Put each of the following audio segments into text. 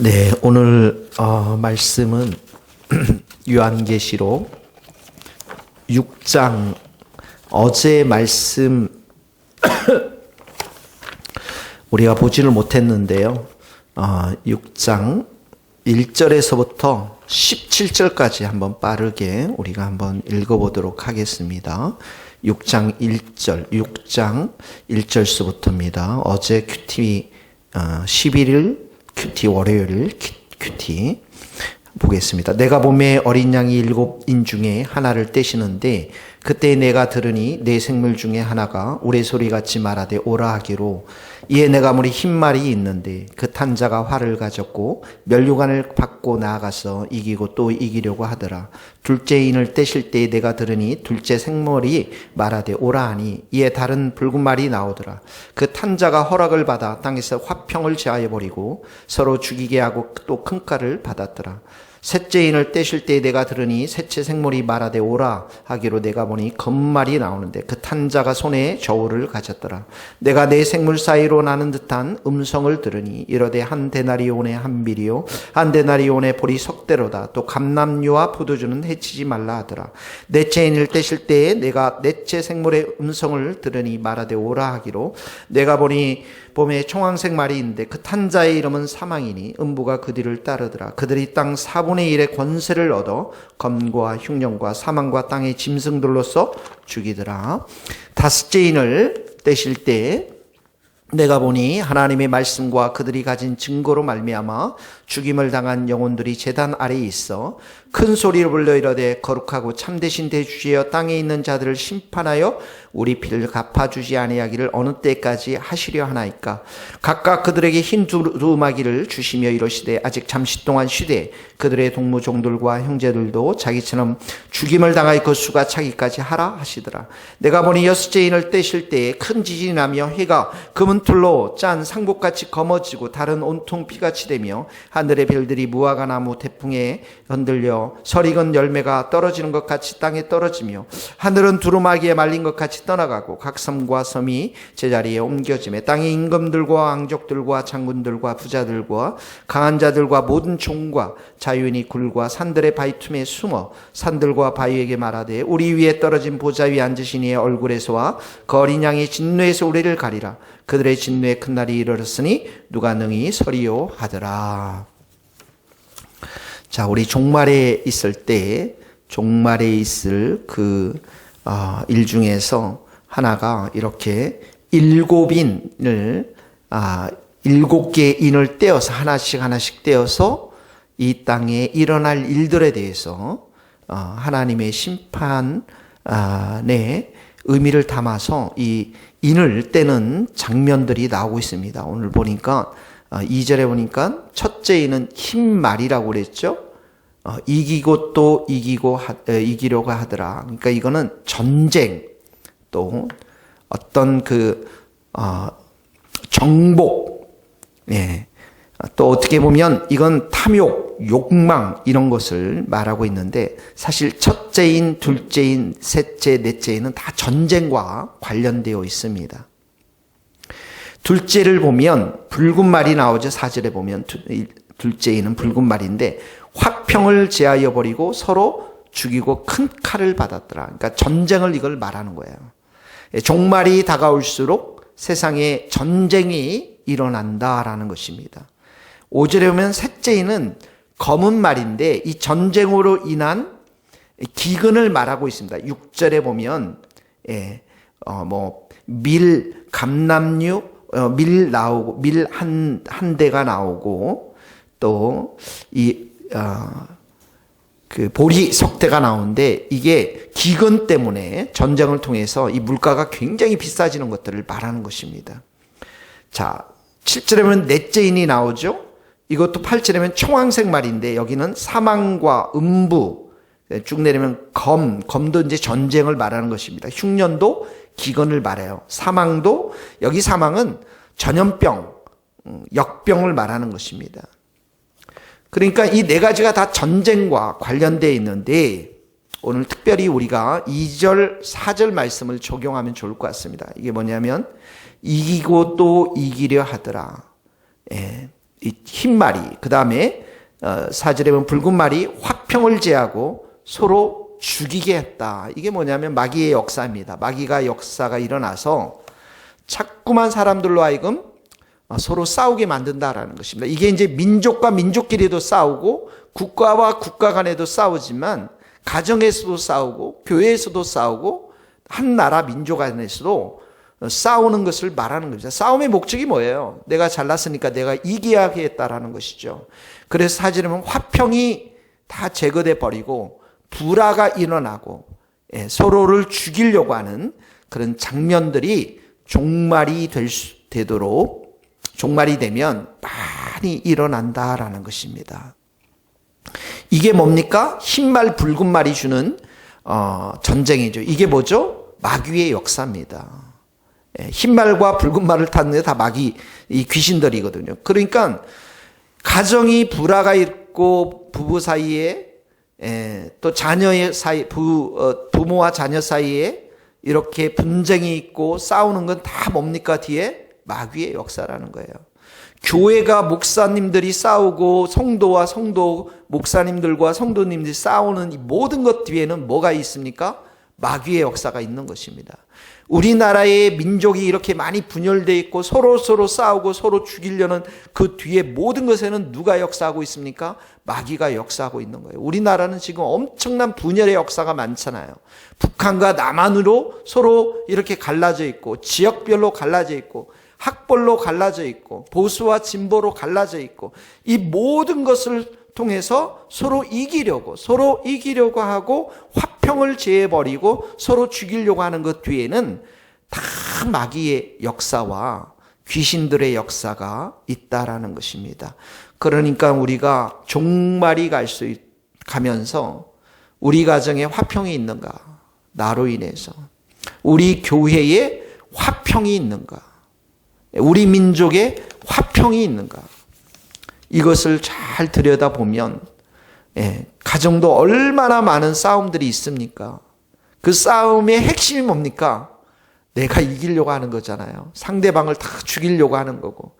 네, 오늘 말씀은 요한계시록 6장 어제 말씀 우리가 보지를 못했는데요. 6장 1절에서부터 17절까지 한번 빠르게 우리가 한번 읽어보도록 하겠습니다. 6장 1절서부터입니다. 어제 큐티 11일 큐티 월요일 큐티 보겠습니다. 내가 봄에 어린 양이 7인 중에 하나를 떼시는데 그때 내가 들으니 내 생물 중에 하나가 우레소리같이 말하되 오라 하기로 이에 내가 무리 흰 말이 있는데 그 탄 자가 활을 가졌고 면류관을 받고 나아가서 이기고 또 이기려고 하더라. 둘째 인을 떼실 때에 내가 들으니 둘째 생물이 말하되 오라 하니 이에 다른 붉은 말이 나오더라. 그 탄 자가 허락을 받아 땅에서 화평을 제하여 버리고 서로 죽이게 하고 또 큰 칼을 받았더라. 셋째 인을 떼실 때에 내가 들으니 셋째 생물이 말하되 오라 하기로 내가 보니 검말이 나오는데 그 탄 자가 손에 저울을 가졌더라. 내가 내 생물 사이로 나는 듯한 음성을 들으니 이러되 한 데나리온의 한 밀이요 한 데나리온의 볼이 석대로다. 또 감람류와 포도주는 해치지 말라 하더라. 넷째 인을 떼실 때에 내가 넷째 생물의 음성을 들으니 말하되 오라 하기로 내가 보니 봄에 청황색 말이 있는데 그 탄 자의 이름은 사망이니 음부가 그 뒤를 따르더라. 그들이 땅 4분의 1의 권세를 얻어 검과 흉년과 사망과 땅의 짐승들로서 죽이더라. 다섯째 인을 떼실 때 내가 보니 하나님의 말씀과 그들이 가진 증거로 말미암아 죽임을 당한 영혼들이 제단 아래에 있어 큰 소리로 불러 이르되 거룩하고 참되신 대주시여 땅에 있는 자들을 심판하여 우리 피를 갚아주지 아니하기를 어느 때까지 하시려 하나이까. 각각 그들에게 흰 두루마기를 주시며 이러시되 아직 잠시 동안 쉬되 그들의 동무종들과 형제들도 자기처럼 죽임을 당하여 수가 차기까지 하라 하시더라. 내가 보니 여섯째 인을 떼실 때에 큰 지진이 나며 해가 금은틀로 짠 상복같이 검어지고 달은 온통 피같이 되며 하늘의 별들이 무화과 나무 태풍에 흔들려 설익은 열매가 떨어지는 것 같이 땅에 떨어지며 하늘은 두루마기에 말린 것 같이 떠나가고 각 섬과 섬이 제자리에 옮겨지며 땅의 임금들과 왕족들과 장군들과 부자들과 강한 자들과 모든 종과 자유인이 굴과 산들의 바위 틈에 숨어 산들과 바위에게 말하되 우리 위에 떨어진 보좌 위에 앉으신 이의 얼굴에서와 그 어린 양의 진노에서 우리를 가리라. 그들의 진노의 큰 날이 이르렀으니 누가 능히 서리요 하더라. 자, 우리 종말에 있을 때 종말에 있을 일 중에서 하나가 이렇게 7인을 7개의 인을 떼어서 하나씩 떼어서 이 땅에 일어날 일들에 대해서 하나님의 심판의 의미를 담아서 이 인을 떼는 장면들이 나오고 있습니다. 오늘 보니까 2절에 보니까 첫째 인은 흰 말이라고 그랬죠. 이기고 또 이기려고 하더라. 그러니까 이거는 전쟁, 또 어떤 정복, 또 어떻게 보면 이건 탐욕, 욕망 이런 것을 말하고 있는데 사실 첫째인, 둘째인, 셋째, 넷째인은 다 전쟁과 관련되어 있습니다. 둘째를 보면 붉은 말이 나오죠. 4절에 보면 둘째인은 붉은 말인데 화평을 제하여 버리고 서로 죽이고 큰 칼을 받았더라. 그러니까 전쟁을 이걸 말하는 거예요. 종말이 다가올수록 세상에 전쟁이 일어난다라는 것입니다. 5절에 보면 셋째인은 검은 말인데 이 전쟁으로 인한 기근을 말하고 있습니다. 6절에 보면 밀, 감람류, 밀 나오고 밀 한 대가 나오고 또 보리 석대가 나오는데 이게 기근 때문에 전쟁을 통해서 이 물가가 굉장히 비싸지는 것들을 말하는 것입니다. 자, 7절에 보면 넷째 인이 나오죠. 이것도 8절에 청황색 말인데 여기는 사망과 음부, 쭉 내리면 검도 이제 전쟁을 말하는 것입니다. 흉년도 기근을 말해요. 사망도, 여기 사망은 전염병, 역병을 말하는 것입니다. 그러니까 이 네 가지가 다 전쟁과 관련되어 있는데 오늘 특별히 우리가 2절, 4절 말씀을 적용하면 좋을 것 같습니다. 이게 뭐냐면 이기고 또 이기려 하더라. 흰 말이, 그 다음에 4절에 보면 붉은 말이 화평을 제하고 서로 죽이게 했다. 이게 뭐냐면 마귀의 역사입니다. 마귀가 역사가 일어나서 자꾸만 사람들로 하여금 서로 싸우게 만든다라는 것입니다. 이게 이제 민족과 민족끼리도 싸우고 국가와 국가 간에도 싸우지만 가정에서도 싸우고 교회에서도 싸우고 한 나라 민족 안에서도 싸우는 것을 말하는 겁니다. 싸움의 목적이 뭐예요? 내가 잘났으니까 내가 이겨야 하겠다라는 것이죠. 그래서 사실은 화평이 다 제거돼 버리고 불화가 일어나고 서로를 죽이려고 하는 그런 장면들이 종말이 되도록 종말이 되면 많이 일어난다라는 것입니다. 이게 뭡니까? 흰말 붉은 말이 주는 전쟁이죠. 이게 뭐죠? 마귀의 역사입니다. 흰말과 붉은 말을 탔는데 다 마귀, 이 귀신들이거든요. 그러니까 가정이 불화가 있고 부부 사이에 또 자녀의 사이, 부모와 자녀 사이에 이렇게 분쟁이 있고 싸우는 건 다 뭡니까? 뒤에 마귀의 역사라는 거예요. 교회가 목사님들이 싸우고 성도와 성도, 목사님들과 성도님들이 싸우는 이 모든 것 뒤에는 뭐가 있습니까? 마귀의 역사가 있는 것입니다. 우리나라의 민족이 이렇게 많이 분열되어 있고 서로 싸우고 서로 죽이려는 그 뒤에 모든 것에는 누가 역사하고 있습니까? 마귀가 역사하고 있는 거예요. 우리나라는 지금 엄청난 분열의 역사가 많잖아요. 북한과 남한으로 서로 이렇게 갈라져 있고 지역별로 갈라져 있고 학벌로 갈라져 있고 보수와 진보로 갈라져 있고 이 모든 것을 통해서 서로 이기려고 하고 화평을 제해버리고 서로 죽이려고 하는 것 뒤에는 다 마귀의 역사와 귀신들의 역사가 있다라는 것입니다. 그러니까 우리가 종말이 가면서 우리 가정에 화평이 있는가? 나로 인해서. 우리 교회에 화평이 있는가? 우리 민족에 화평이 있는가? 이것을 잘 들여다보면 가정도 얼마나 많은 싸움들이 있습니까? 그 싸움의 핵심이 뭡니까? 내가 이기려고 하는 거잖아요. 상대방을 다 죽이려고 하는 거고.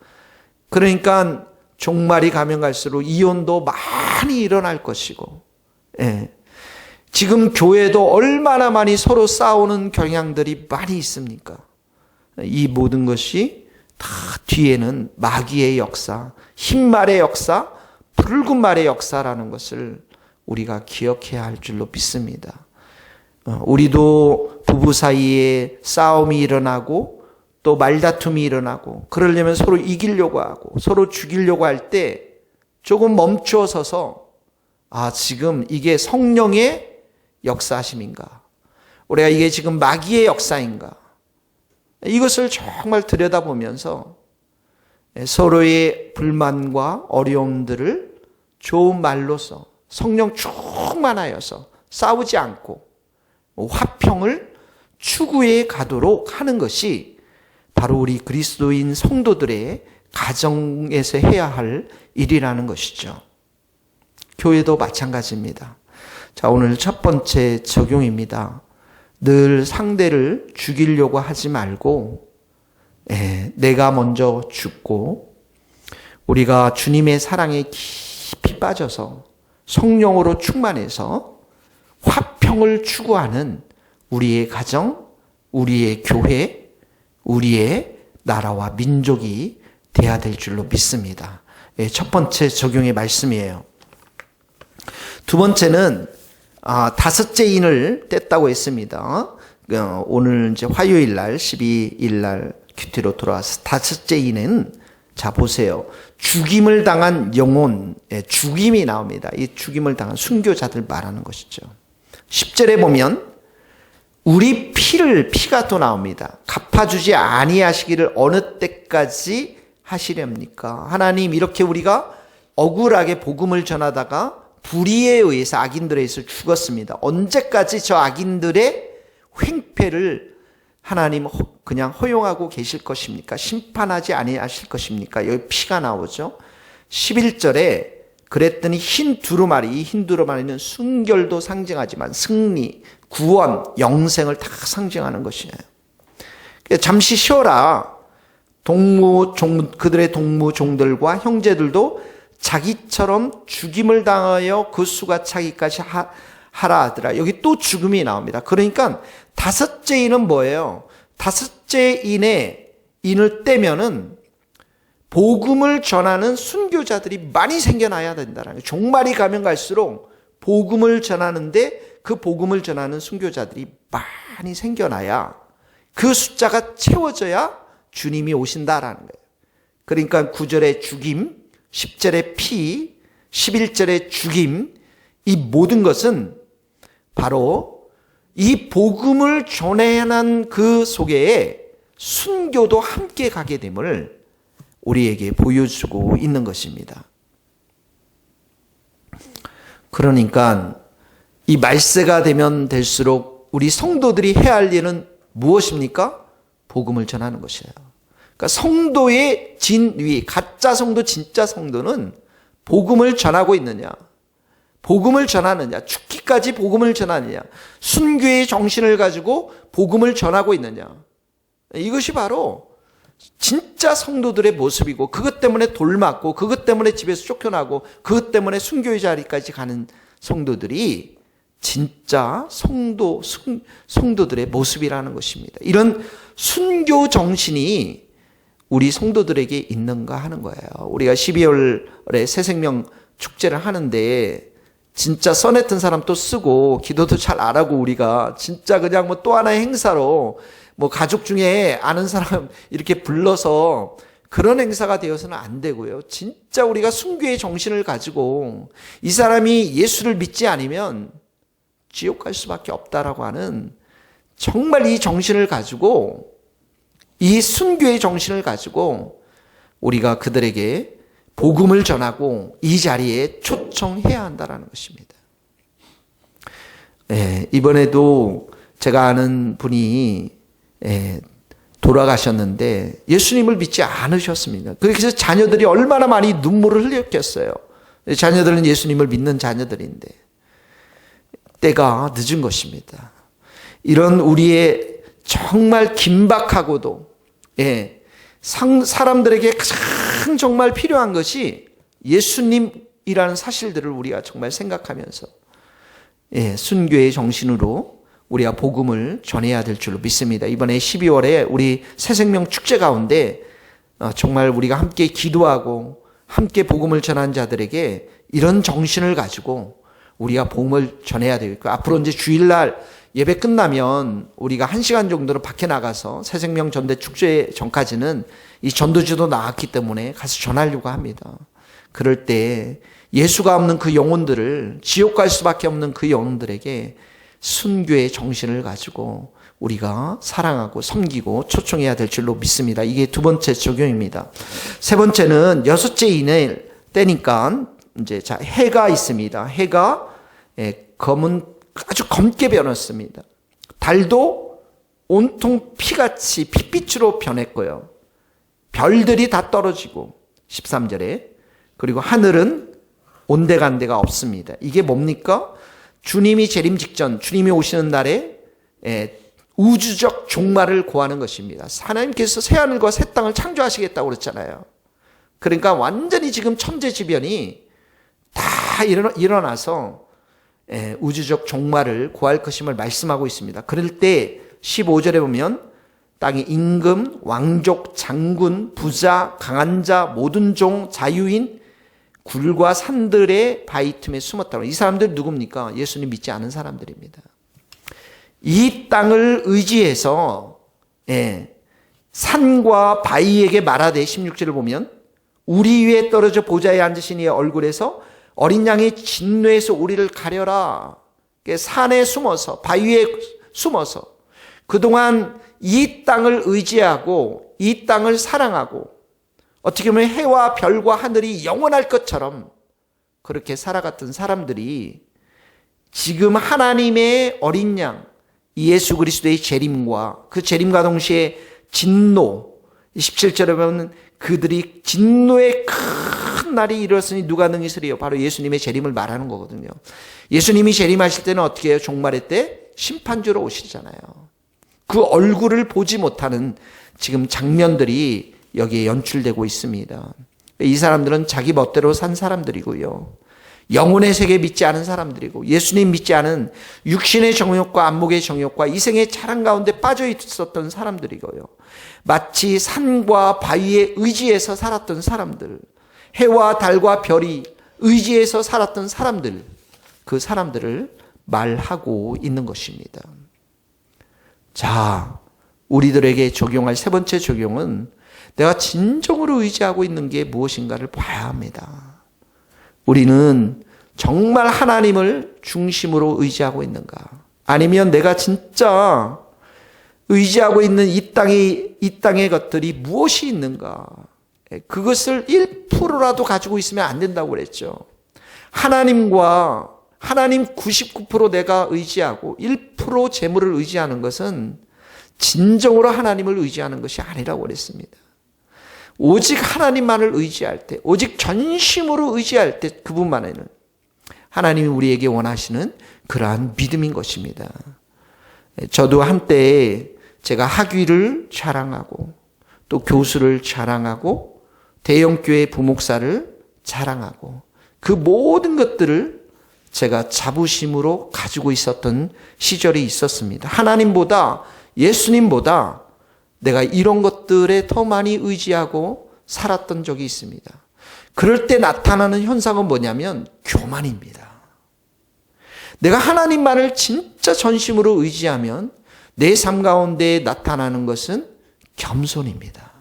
그러니까 종말이 가면 갈수록 이혼도 많이 일어날 것이고 지금 교회도 얼마나 많이 서로 싸우는 경향들이 많이 있습니까? 이 모든 것이 다 뒤에는 마귀의 역사, 흰말의 역사, 붉은 말의 역사라는 것을 우리가 기억해야 할 줄로 믿습니다. 우리도 부부 사이에 싸움이 일어나고 또 말다툼이 일어나고 그러려면 서로 이기려고 하고 서로 죽이려고 할 때 조금 멈추어 서서 지금 이게 성령의 역사심인가? 우리가 이게 지금 마귀의 역사인가? 이것을 정말 들여다보면서 서로의 불만과 어려움들을 좋은 말로서 성령 충만하여서 싸우지 않고 화평을 추구해 가도록 하는 것이 바로 우리 그리스도인 성도들의 가정에서 해야 할 일이라는 것이죠. 교회도 마찬가지입니다. 자, 오늘 첫 번째 적용입니다. 늘 상대를 죽이려고 하지 말고 내가 먼저 죽고 우리가 주님의 사랑에 깊이 빠져서 성령으로 충만해서 화평을 추구하는 우리의 가정, 우리의 교회, 우리의 나라와 민족이 돼야 될 줄로 믿습니다. 첫 번째 적용의 말씀이에요. 두 번째는 다섯째 인을 뗐다고 했습니다. 오늘 이제 화요일 날 12일 날 큐티로 돌아와서 다섯째 인은 자 보세요. 죽임을 당한 영혼, 죽임이 나옵니다. 이 죽임을 당한 순교자들 말하는 것이죠. 10절에 보면 우리 피가 또 나옵니다. 갚아주지 아니하시기를 어느 때까지 하시렵니까? 하나님 이렇게 우리가 억울하게 복음을 전하다가 불의에 의해서 악인들에 의해서 죽었습니다. 언제까지 저 악인들의 횡패를 하나님 그냥 허용하고 계실 것입니까? 심판하지 아니하실 것입니까? 여기 피가 나오죠. 11절에 그랬더니 흰 두루마리, 이 흰 두루마리는 순결도 상징하지만 승리, 구원, 영생을 다 상징하는 것이에요. 잠시 쉬어라. 그들의 동무 종들과 형제들도 자기처럼 죽임을 당하여 그 수가 차기까지 하라 하더라. 여기 또 죽음이 나옵니다. 그러니까 다섯째 인은 뭐예요? 다섯째 인을 떼면은 복음을 전하는 순교자들이 많이 생겨나야 된다는 거예요. 종말이 가면 갈수록 복음을 전하는데 그 복음을 전하는 순교자들이 많이 생겨나야 그 숫자가 채워져야 주님이 오신다라는 거예요. 그러니까 9절의 죽임, 10절의 피, 11절의 죽임, 이 모든 것은 바로 이 복음을 전해난 그 속에 순교도 함께 가게 됨을 우리에게 보여주고 있는 것입니다. 그러니까 이 말세가 되면 될수록 우리 성도들이 해야 할 일은 무엇입니까? 복음을 전하는 것이에요. 그러니까 성도의 진위, 가짜 성도, 진짜 성도는 복음을 전하고 있느냐, 복음을 전하느냐, 죽기까지 복음을 전하느냐, 순교의 정신을 가지고 복음을 전하고 있느냐, 이것이 바로 진짜 성도들의 모습이고, 그것 때문에 돌맞고, 그것 때문에 집에서 쫓겨나고, 그것 때문에 순교의 자리까지 가는 성도들이 진짜 성도들의 모습이라는 것입니다. 이런 순교 정신이 우리 성도들에게 있는가 하는 거예요. 우리가 12월에 새생명 축제를 하는데 진짜 써냈던 사람 또 쓰고 기도도 잘 안 하고 우리가 진짜 그냥 뭐 또 하나의 행사로 뭐 가족 중에 아는 사람 이렇게 불러서 그런 행사가 되어서는 안 되고요. 진짜 우리가 순교의 정신을 가지고 이 사람이 예수를 믿지 않으면 지옥 갈 수밖에 없다라고 하는 정말 이 정신을 가지고 이 순교의 정신을 가지고 우리가 그들에게 복음을 전하고 이 자리에 초청해야 한다는 것입니다. 이번에도 제가 아는 분이 돌아가셨는데 예수님을 믿지 않으셨습니다. 그래서 자녀들이 얼마나 많이 눈물을 흘렸겠어요. 자녀들은 예수님을 믿는 자녀들인데 때가 늦은 것입니다. 이런 우리의 정말 긴박하고도 사람들에게 가장 정말 필요한 것이 예수님이라는 사실들을 우리가 정말 생각하면서 순교의 정신으로 우리가 복음을 전해야 될 줄로 믿습니다. 이번에 12월에 우리 새생명 축제 가운데 정말 우리가 함께 기도하고 함께 복음을 전한 자들에게 이런 정신을 가지고 우리가 복음을 전해야 되겠고, 앞으로 이제 주일날 예배 끝나면 우리가 1시간 정도는 밖에 나가서 새생명 전대 축제 전까지는 이 전도지도 나왔기 때문에 가서 전하려고 합니다. 그럴 때 예수가 없는 그 영혼들을, 지옥 갈 수밖에 없는 그 영혼들에게 순교의 정신을 가지고 우리가 사랑하고 섬기고 초청해야 될 줄로 믿습니다. 이게 두 번째 적용입니다. 세 번째는 여섯째 인을 떼니까 이제 해가 있습니다. 해가 아주 검게 변했습니다. 달도 온통 피같이 핏빛으로 변했고요. 별들이 다 떨어지고 13절에 그리고 하늘은 온데간데가 없습니다. 이게 뭡니까? 주님이 재림 직전, 주님이 오시는 날에 우주적 종말을 고하는 것입니다. 하나님께서 새하늘과 새 땅을 창조하시겠다고 그랬잖아요. 그러니까 완전히 지금 천재지변이 다 일어나서 우주적 종말을 고할 것임을 말씀하고 있습니다. 그럴 때 15절에 보면 땅에 임금, 왕족, 장군, 부자, 강한 자, 모든 종, 자유인, 굴과 산들의 바위 틈에 숨었다고. 이 사람들 누굽니까? 예수님 믿지 않은 사람들입니다. 이 땅을 의지해서 산과 바위에게 말하되 16절을 보면 우리 위에 떨어져 보좌에 앉으신 이의 얼굴에서 어린 양의 진노에서 우리를 가려라. 산에 숨어서 바위에 숨어서 그동안 이 땅을 의지하고 이 땅을 사랑하고 어떻게 보면 해와 별과 하늘이 영원할 것처럼 그렇게 살아갔던 사람들이 지금 하나님의 어린 양 예수 그리스도의 재림과 그 재림과 동시에 진노 17절에 보면 그들이 진노의 큰 날이 이르렀으니 누가 능히 쓰리요. 바로 예수님의 재림을 말하는 거거든요. 예수님이 재림하실 때는 어떻게 해요? 종말의 때 심판주로 오시잖아요. 그 얼굴을 보지 못하는 지금 장면들이 여기에 연출되고 있습니다. 이 사람들은 자기 멋대로 산 사람들이고요. 영혼의 세계 믿지 않은 사람들이고 예수님 믿지 않은 육신의 정욕과 안목의 정욕과 이생의 자랑 가운데 빠져 있었던 사람들이고요. 마치 산과 바위에 의지해서 살았던 사람들, 해와 달과 별이 의지해서 살았던 사람들, 그 사람들을 말하고 있는 것입니다. 자, 우리들에게 적용할 세 번째 적용은 내가 진정으로 의지하고 있는 게 무엇인가를 봐야 합니다. 우리는 정말 하나님을 중심으로 의지하고 있는가? 아니면 내가 진짜 의지하고 있는 이 땅의 것들이 무엇이 있는가? 그것을 1%라도 가지고 있으면 안 된다고 그랬죠. 하나님 99% 내가 의지하고 1% 재물을 의지하는 것은 진정으로 하나님을 의지하는 것이 아니라고 그랬습니다. 오직 하나님만을 의지할 때, 오직 전심으로 의지할 때 그분만에는 하나님이 우리에게 원하시는 그러한 믿음인 것입니다. 저도 한때 제가 학위를 자랑하고 또 교수를 자랑하고 대형교회 부목사를 자랑하고 그 모든 것들을 제가 자부심으로 가지고 있었던 시절이 있었습니다. 하나님보다 예수님보다 내가 이런 것들에 더 많이 의지하고 살았던 적이 있습니다. 그럴 때 나타나는 현상은 뭐냐면 교만입니다. 내가 하나님만을 진짜 전심으로 의지하면 내 삶 가운데 나타나는 것은 겸손입니다.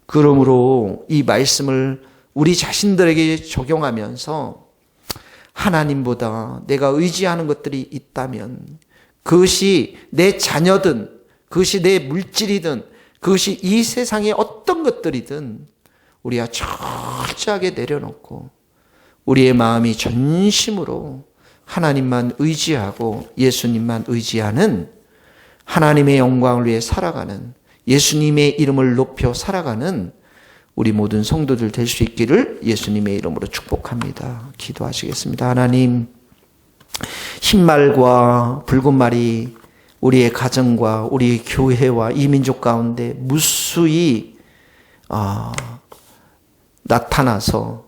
그러므로 이 말씀을 우리 자신들에게 적용하면서 하나님보다 내가 의지하는 것들이 있다면 그것이 내 자녀든 그것이 내 물질이든 그것이 이 세상의 어떤 것들이든 우리가 철저하게 내려놓고 우리의 마음이 전심으로 하나님만 의지하고 예수님만 의지하는 하나님의 영광을 위해 살아가는 예수님의 이름을 높여 살아가는 우리 모든 성도들 될 수 있기를 예수님의 이름으로 축복합니다. 기도하시겠습니다. 하나님, 흰말과 붉은 말이 우리의 가정과 우리 교회와 이 민족 가운데 무수히 나타나서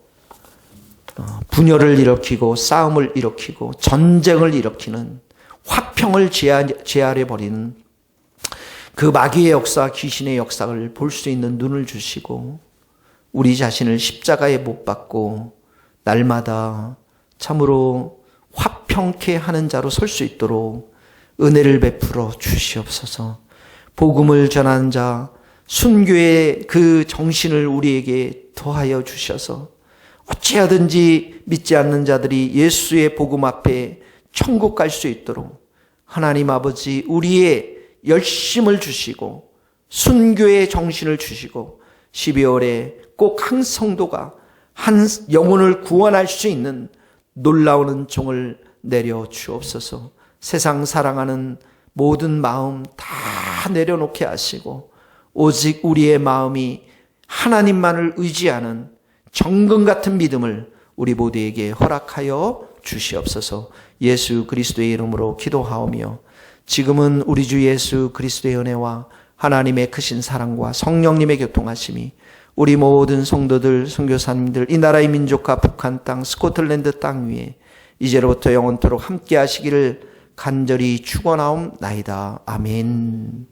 분열을 일으키고 싸움을 일으키고 전쟁을 일으키는 화평을 제하려 버리는 그 마귀의 역사, 귀신의 역사를 볼 수 있는 눈을 주시고 우리 자신을 십자가에 못 박고 날마다 참으로 화평케 하는 자로 설 수 있도록 은혜를 베풀어 주시옵소서. 복음을 전하는 자, 순교의 그 정신을 우리에게 더하여 주셔서 어찌하든지 믿지 않는 자들이 예수의 복음 앞에 천국 갈 수 있도록 하나님 아버지 우리의 열심을 주시고 순교의 정신을 주시고 12월에 꼭 한 성도가 한 영혼을 구원할 수 있는 놀라운 은총을 내려 주옵소서. 세상 사랑하는 모든 마음 다 내려놓게 하시고 오직 우리의 마음이 하나님만을 의지하는 정금 같은 믿음을 우리 모두에게 허락하여 주시옵소서. 예수 그리스도의 이름으로 기도하오며 지금은 우리 주 예수 그리스도의 은혜와 하나님의 크신 사랑과 성령님의 교통하심이 우리 모든 성도들, 선교사님들, 이 나라의 민족과 북한 땅, 스코틀랜드 땅 위에 이제로부터 영원토록 함께 하시기를 간절히 축원하옵나이다. 아멘.